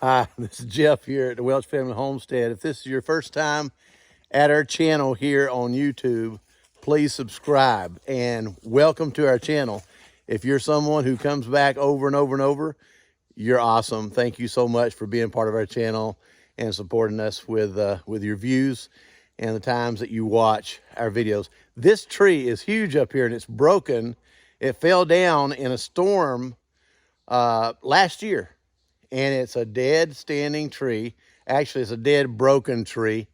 Hi, this is Jeff here at the Welch Family Homestead. If this is your first time at our channel here on YouTube, please subscribe and welcome to our channel. If you're someone who comes back over and over and over, you're awesome. Thank you so much for being part of our channel and supporting us with your views and the times that you watch our videos. This tree is huge up here and it's broken. It fell down in a storm last year. And it's a dead standing tree. Actually, it's a dead broken tree.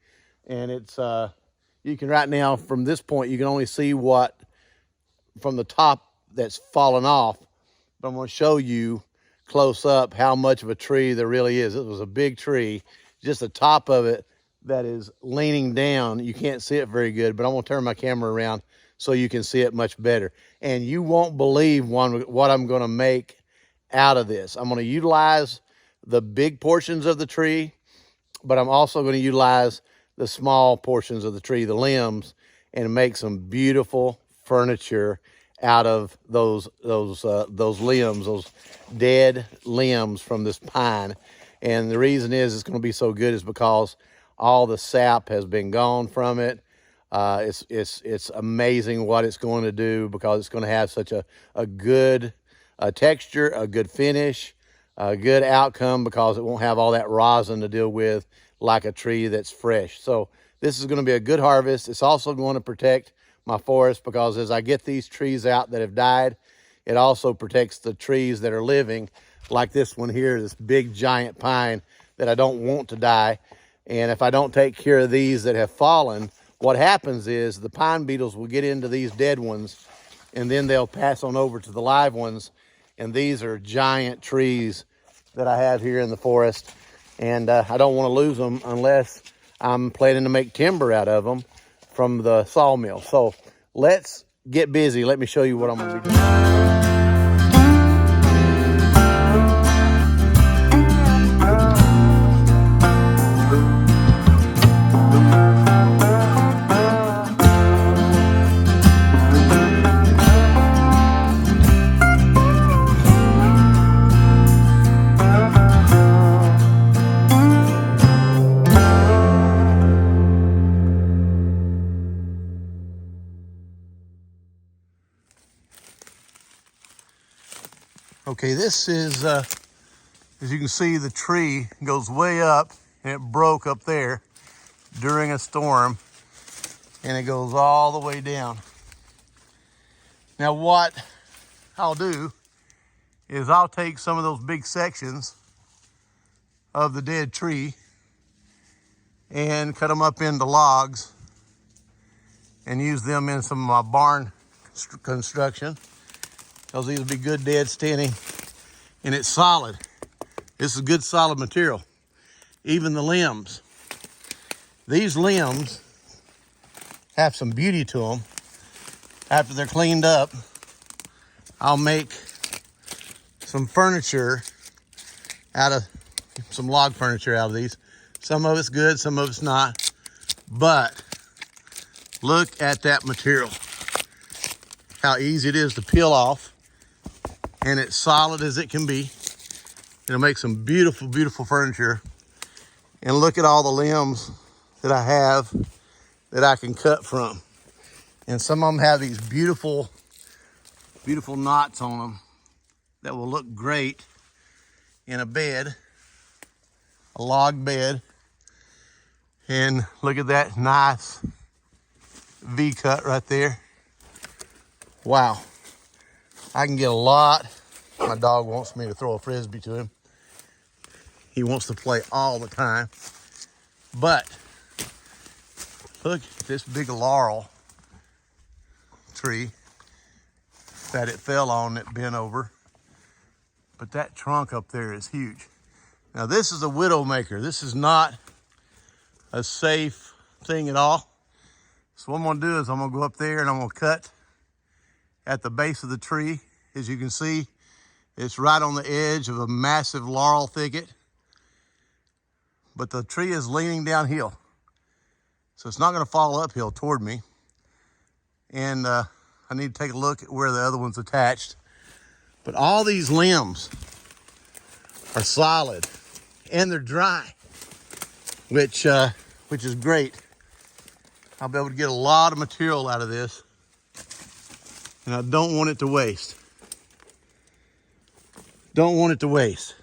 And it's, you can right now, from this point, you can only see what from the top that's fallen off. But I'm gonna show you close up how much of a tree there really is. It was a big tree, just the top of it that is leaning down. You can't see it very good, but I'm gonna turn my camera around so you can see it much better. And you won't believe what I'm gonna make out of this. I'm gonna utilize the big portions of the tree, but I'm also going to utilize the small portions of the tree, the limbs, and make some beautiful furniture out of those limbs, those dead limbs from this pine. And the reason is it's going to be so good is because all the sap has been gone from it. It's amazing what it's going to do because it's going to have such a good texture, a good finish, a good outcome because it won't have all that rosin to deal with like a tree that's fresh. So this is going to be a good harvest. It's also going to protect my forest because as I get these trees out that have died, it also protects the trees that are living, like this one here, this big giant pine that I don't want to die. And if I don't take care of these that have fallen, what happens is the pine beetles will get into these dead ones and then they'll pass on over to the live ones. And these are giant trees that I have here in the forest. And I don't want to lose them unless I'm planning to make timber out of them from the sawmill. So let's get busy. Let me show you what I'm going to be doing. Okay, this is, as you can see, the tree goes way up and it broke up there during a storm and it goes all the way down. Now what I'll do is I'll take some of those big sections of the dead tree and cut them up into logs and use them in some of my barn construction. Because these will be good dead standing and it's solid. This is good solid material. Even the limbs. These limbs have some beauty to them. After they're cleaned up, I'll make some furniture out of, some log furniture out of these. Some of it's good, some of it's not. But look at that material. How easy it is to peel off. And it's solid as it can be. It'll make some beautiful, beautiful furniture. And look at all the limbs that I have that I can cut from. And some of them have these beautiful, beautiful knots on them that will look great in a bed, a log bed. And look at that nice V cut right there. Wow. I can get a lot. My dog wants me to throw a Frisbee to him. He wants to play all the time. But look at this big laurel tree that it fell on that bent over. But that trunk up there is huge. Now this is a widow maker. This is not a safe thing at all. So what I'm gonna do is I'm gonna go up there and I'm gonna cut at the base of the tree. As you can see, it's right on the edge of a massive laurel thicket, but the tree is leaning downhill. So it's not gonna fall uphill toward me. And I need to take a look at where the other one's attached. But all these limbs are solid. and they're dry, which is great. I'll be able to get a lot of material out of this, and I don't want it to waste. Don't want it to waste.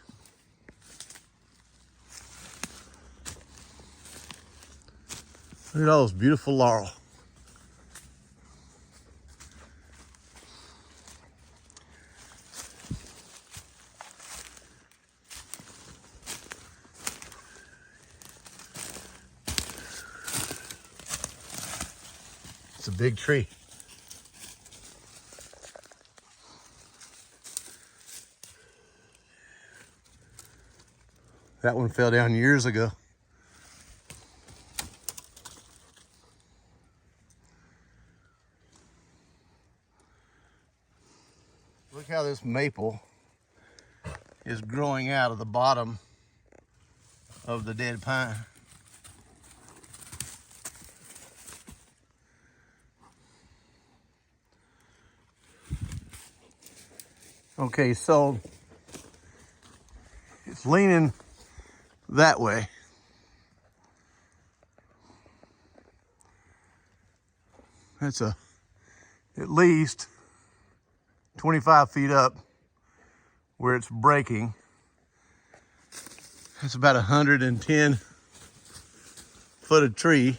Look at all those beautiful laurel. It's a big tree. That one fell down years ago. Look how this maple is growing out of the bottom of the dead pine. Okay, so it's leaning that way. It's at least 25 feet up where it's breaking. It's about 110 foot of tree.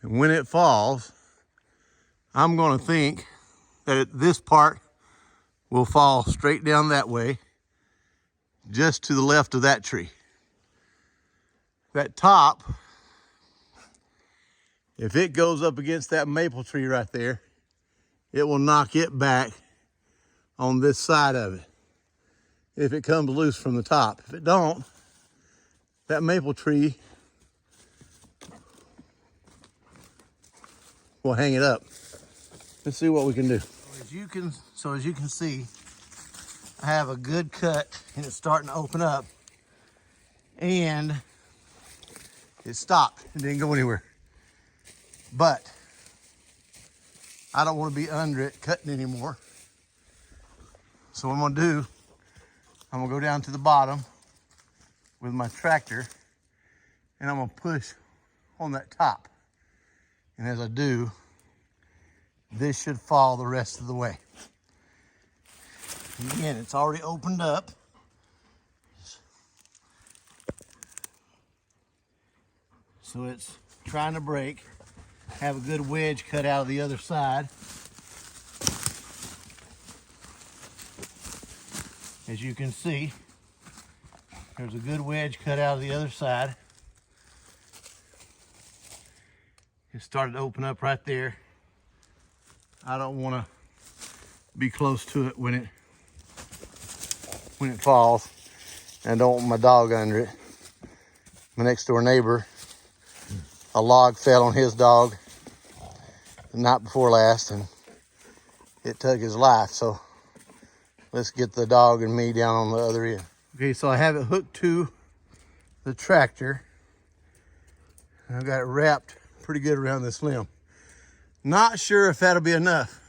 And when it falls, I'm gonna think that this part will fall straight down that way, just to the left of that tree. That top, if it goes up against that maple tree right there, it will knock it back on this side of it, if it comes loose from the top. If it don't, that maple tree will hang it up. Let's see what we can do. As you can see, I have a good cut and it's starting to open up, and it stopped. It didn't go anywhere. But I don't want to be under it cutting anymore. So what I'm gonna do, I'm gonna go down to the bottom with my tractor and I'm gonna push on that top. And as I do, this should fall the rest of the way. And again, it's already opened up. So it's trying to break. Have a good wedge cut out of the other side. As you can see, there's a good wedge cut out of the other side. It started to open up right there. I don't want to be close to it when it falls. And I don't want my dog under it. My next door neighbor, a log fell on his dog the night before last and it took his life. So let's get the dog and me down on the other end. Okay, so I have it hooked to the tractor. I've got it wrapped pretty good around this limb. Not sure if that'll be enough,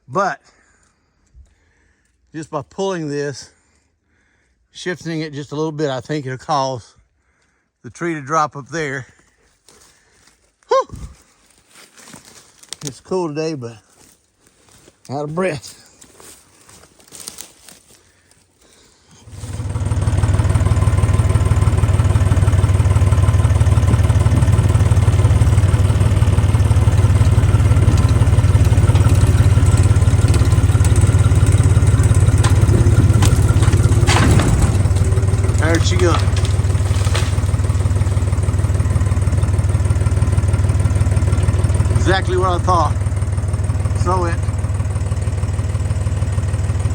but just by pulling this, shifting it just a little bit, I think it'll cause the tree to drop up there. Whew. It's cool today, but out of breath. There she goes. Exactly what I thought. So it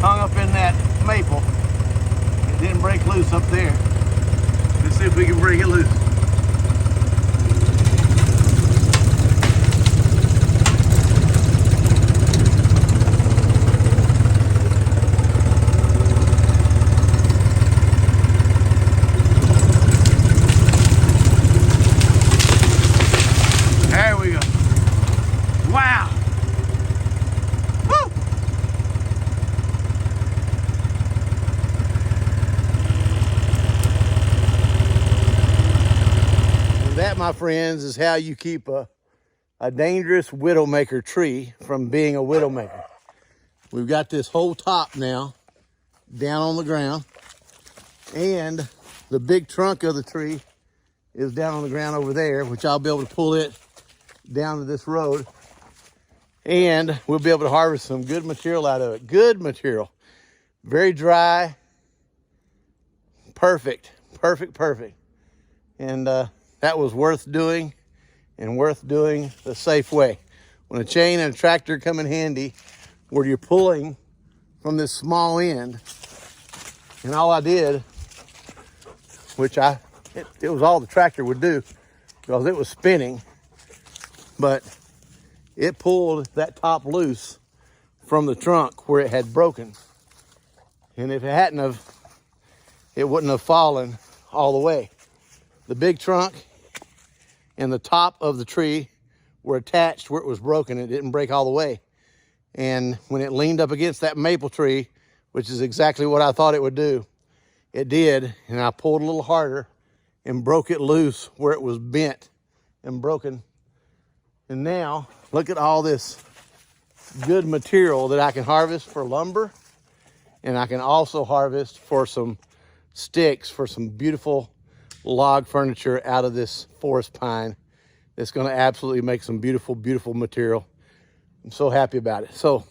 hung up in that maple. It didn't break loose up there. Let's see if we can break it loose. that, my friends, is how you keep a dangerous widowmaker tree from being a widowmaker. We've got this whole top now down on the ground, and the big trunk of the tree is down on the ground over there, which I'll be able to pull it down to this road, and we'll be able to harvest some good material out of it. Good material. Very dry. Perfect. And that was worth doing, and worth doing the safe way. When a chain and a tractor come in handy, where you're pulling from this small end, and all I did, which it was all the tractor would do because it was spinning, but it pulled that top loose from the trunk where it had broken. And if it hadn't have, it wouldn't have fallen all the way. The big trunk and the top of the tree were attached where it was broken. It didn't break all the way. And when it leaned up against that maple tree, which is exactly what I thought it would do, it did. And I pulled a little harder and broke it loose where it was bent and broken. And now look at all this good material that I can harvest for lumber. And I can also harvest for some sticks for some beautiful log furniture out of this forest pine. It's going to absolutely make some beautiful, beautiful material. I'm so happy about it. So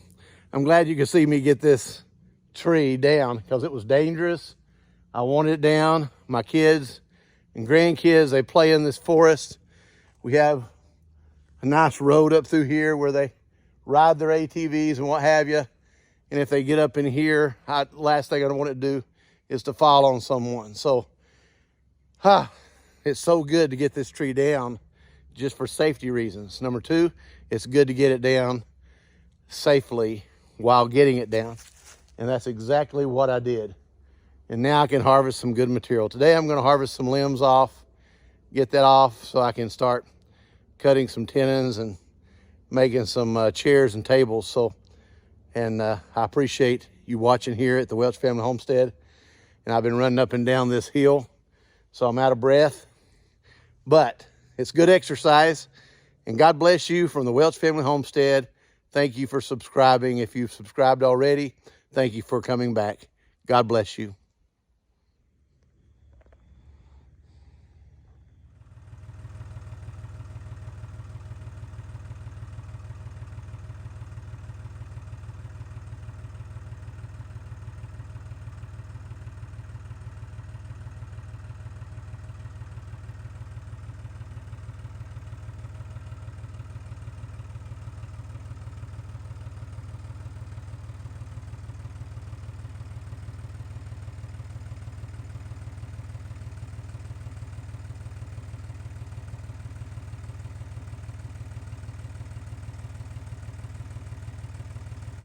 I'm glad you can see me get this tree down because it was dangerous. I wanted it down. My kids and grandkids, they play in this forest. We have a nice road up through here where they ride their ATVs and what have you. And if they get up in here, last thing I want it to do is to fall on someone. So, it's so good to get this tree down just for safety reasons. Number two, it's good to get it down safely while getting it down. And that's exactly what I did. And now I can harvest some good material. Today I'm gonna harvest some limbs off, get that off so I can start cutting some tenons and making some chairs and tables. So, and I appreciate you watching here at the Welch Family Homestead. And I've been running up and down this hill, so I'm out of breath. But it's good exercise. And God bless you from the Welch Family Homestead. Thank you for subscribing. If you've subscribed already, thank you for coming back. God bless you.